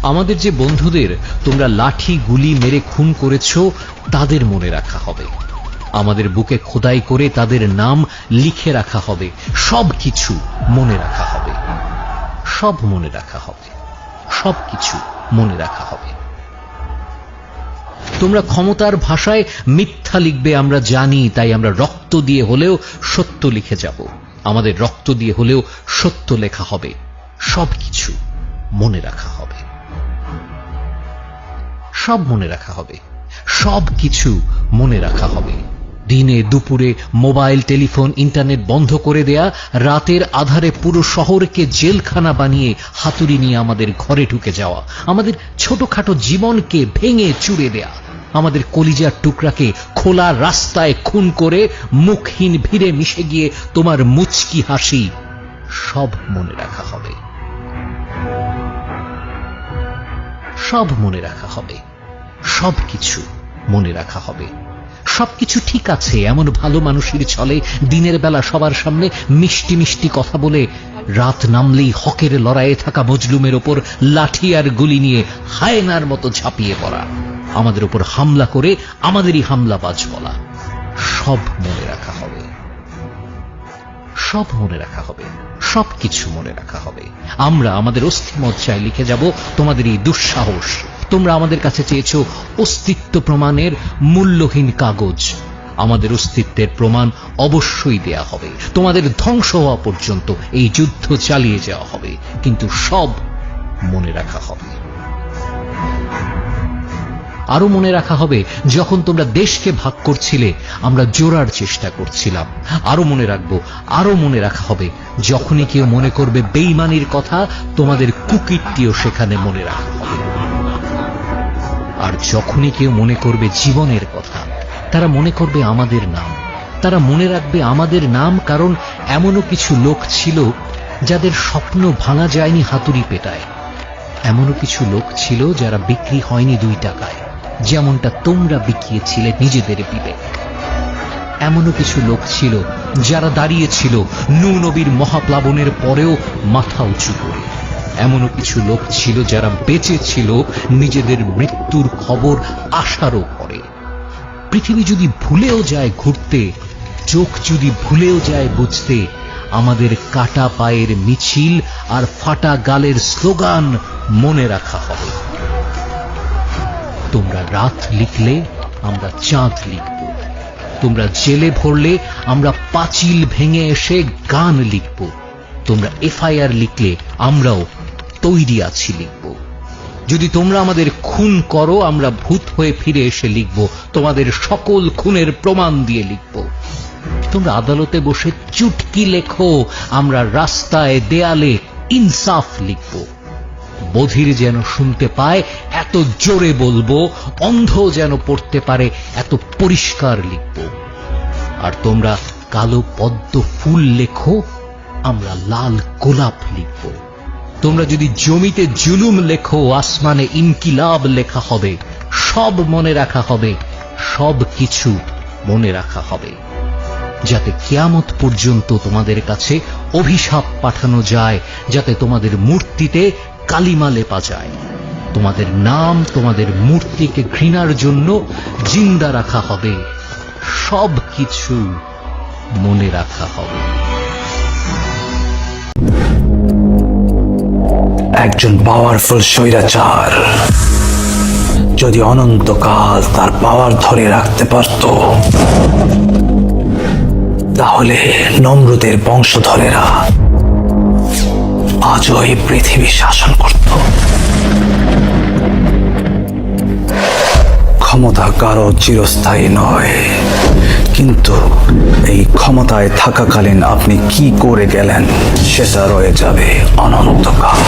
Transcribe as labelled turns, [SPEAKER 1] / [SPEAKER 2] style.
[SPEAKER 1] আমাদের যে বন্ধুদের তোমরা লাঠি গুলি মেরে খুন করেছ তাদের মনে রাখা হবে, আমাদের বুকে খোদাই করে তাদের নাম লিখে রাখা হবে, সবকিছু মনে রাখা হবে, সব মনে রাখা হবে, সবকিছু মনে রাখা হবে। তোমরা ক্ষমতার ভাষায় মিথ্যা লিখবে আমরা জানি, তাই আমরা রক্ত দিয়ে হলেও সত্য লিখে যাব, আমাদের রক্ত দিয়ে হলেও সত্য লেখা হবে, সবকিছু মনে রাখা হবে, সব মনে রাখা হবে, সবকিছু মনে রাখা হবে। দিনে দুপুরে মোবাইল টেলিফোন ইন্টারনেট বন্ধ করে দেয়া, রাতের আধারে পুরো শহরকে জেলখানা বানিয়ে হাতুড়ি নিয়ে আমাদের ঘরে ঢুকে যাওয়া, আমাদের ছোটখাটো জীবনকে ভেঙে চুরে দেয়া, আমাদের কলিজার টুকরাকে খোলা রাস্তায় খুন করে মুখহীন ভিড়ে মিশে গিয়ে তোমার মুচকি হাসি, সব মনে রাখা হবে, সব মনে রাখা হবে, সবকিছু মনে রাখা হবে। সবকিছু ঠিক আছে এমন ভালো মানুষের ছলে দিনের বেলা সবার সামনে মিষ্টি মিষ্টি কথা বলে, রাত নামলেই হকের লড়াইয়ে থাকা মজলুমের ওপর লাঠি আর গুলি নিয়ে হায়নার মতো ঝাঁপিয়ে পড়া, আমাদের উপর হামলা করে আমাদেরই হামলাবাজ বলা, সব মনে রাখা হবে, সব মনে রাখা হবে, সবকিছু মনে রাখা হবে। আমরা আমাদের অস্থিমজ্জায় লিখে যাব তোমাদের এই দুঃসাহস। তোমরা আমাদের কাছে চেয়েছো অস্তিত্ব প্রমাণের মূল্যহীন কাগজ, আমাদের অস্তিত্বের প্রমাণ অবশ্যই দেয়া হবে, তোমাদের ধ্বংস হওয়া পর্যন্ত এই যুদ্ধ চালিয়ে যাওয়া হবে, কিন্তু সব মনে রাখা হবে। আরো মনে রাখা হবে যখন তোমরা দেশকে ভাগ করছিলে আমরা জোড়ার চেষ্টা করছিলাম, আরো মনে রাখবো, আরো মনে রাখা হবে যখনই কেউ মনে করবে বেঈমানির কথা তোমাদের কুকীর্তিও সেখানে মনে রাখা হবে, আর যখনই কেউ মনে করবে জীবনের কথা তারা মনে করবে আমাদের নাম, তারা মনে রাখবে আমাদের নাম, কারণ এমনও কিছু লোক ছিল যাদের স্বপ্ন ভাঙা যায়নি হাতুড়ি পেটায়, এমনও কিছু লোক ছিল যারা বিক্রি হয়নি 2 টাকায়, যেমনটা তোমরা বিকিয়েছিলে নিজেদের বিবেক, এমনও কিছু লোক ছিল যারা দাঁড়িয়েছিল নূহ নবীর মহাপ্লাবনের পরেও মাথা উঁচু করে, এমনও কিছু লোক ছিল যারা বেঁচে ছিল নিজেদের মৃত্যুর খবর আসারও পরে। পৃথিবী যদি ভুলেও যায় ঘুরতে, চোখ যদি ভুলেও যায় বুঝতে, আমাদের কাটা পায়ের মিছিল আর ফাটা গালের স্লোগান মনে রাখা হবে। তোমরা রাত লিখলে আমরা চাঁদ লিখব, তোমরা জেলে ভরলে আমরা পাঁচিল ভেঙে এসে গান লিখব, তোমরা এফআইআর লিখলে আমরাও তৈরি আছি লিখব, যদি তোমরা আমাদের খুন করো আমরা ভূত হয়ে ফিরে এসে লিখব, তোমাদের সকল খুনের প্রমাণ দিয়ে লিখব। তোমরা আদালতে বসে চুটকি লেখো, আমরা রাস্তায় দেয়ালে ইনসাফ লিখব, বধির যেন শুনতে পায় এত জোরে বলবো, অন্ধ যেন পড়তে পারে এত পরিষ্কার লিখব। আর তোমরা কালো পদ্ম ফুল লেখো, আমরা লাল গোলাপ লিখব। তোমরা যদি জমিতে জুলুম লেখো, আসমানে ইনকিলাব লেখা হবে, সব মনে রাখা হবে, সব কিছু মনে রাখা হবে, যাতে কিয়ামত পর্যন্ত তোমাদের কাছে অভিশাপ পাঠানো যায়, যাতে তোমাদের মূর্তিতে কালিমা লেপা যায়, তোমাদের নাম তোমাদের মূর্তিকে ঘৃণার জন্য জিন্দা রাখা হবে, সব কিছু মনে রাখা হবে।
[SPEAKER 2] একজন পাওয়ারফুল স্বৈরাচার যদি অনন্তকাল তার পাওয়ার ধরে রাখতে পারত, তাহলে নমরুদের বংশধরেরা আজও এই পৃথিবী শাসন করত। ক্ষমতা কারো চিরস্থায়ী নয়, কিন্তু এই ক্ষমতায় থাকাকালীন আপনি কি করে গেলেন সেটা রয়ে যাবে অনন্তকাল।